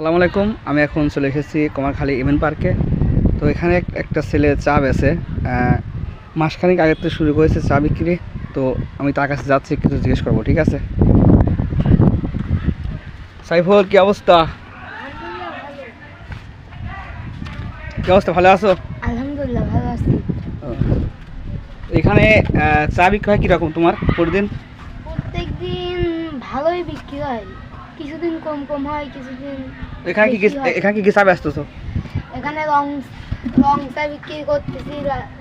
আসসালামু আলাইকুম। আমি এখন চলে এসেছি কুমারখালী ইভেন্ট পার্কে। তো এখানে একটা ছেলে চা বেচে, মাসখানেক আগের থেকে শুরু করেছে চা বিক্রি। তো আমি তার কাছে যাচ্ছি, কিছু জিজ্ঞেস করবো, ঠিক আছে? সাইফুল, কি অবস্থা? কি অবস্থা, ভালো আছো? আলহামদুলিল্লাহ ভালো আছি। এখানে চা বিক্রি হয় কীরকম তোমার প্রতিদিন? প্রত্যেকদিন ভালোই বিক্রি হয়, কিছুদিন কম কম হয়, কিছুদিন এখানে কি বেশি হয়। এখানে কি চা বেচতেছো? এখানে রং রং চা বিক্রি করতেছি,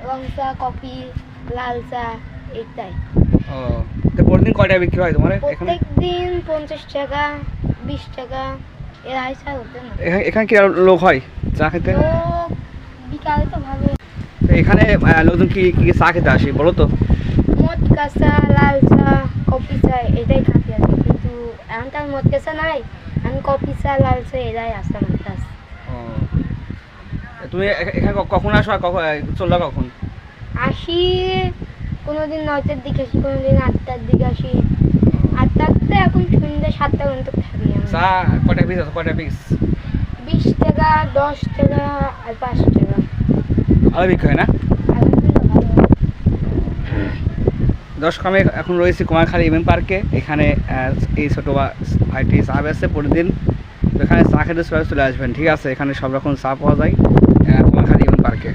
রং চা, কফি, লাল চা, এইটাই। ও, তো প্রতিদিন কয়টা বিক্রি হয় তোমার এখানে? প্রত্যেকদিন 50 টাকা, 20 টাকা এর আইসা হতে না। এখানে কি লোক হয় চা খেতে? লোক বিকালে তো ভালো। তো এখানে লোকজন কি কি চা খেতে আসে বলো তো? মটকা চা, লাল চা, কফি চা এটাই খাতে আছে, কিন্তু এখন তার মটকা চা নাই, আমি কফি চা, লাল চা এটাই আসতে আমার কাছে। ও, তুমি এখানে কখন আসো আর কখন চললো কখন? আসি কোনোদিন 9টার দিকে আসি, কোনোদিন 8টার দিকে আসি। 8টাতে এখন সন্ধ্যে 7টা পর্যন্ত থাকি আমি। চা কয়টা পিস আছে, কয়টা পিস? 20 টাকা, 10 টাকা আর 5 টাকা। ভালো বিক্রি হয় না? আলহামদুলিল্লাহ ভালো। দর্শক, আমি এখন রয়েছি কুমারখালী ইভেন্ট পার্কে। এখানে এই ছোটো ভাইটি চা বেচে প্রতিদিন। তো এখানে চা খেতে সবাই চলে আসবেন, ঠিক আছে? এখানে সব রকম চা পাওয়া যায় কুমারখালী ইভেন্ট পার্কে।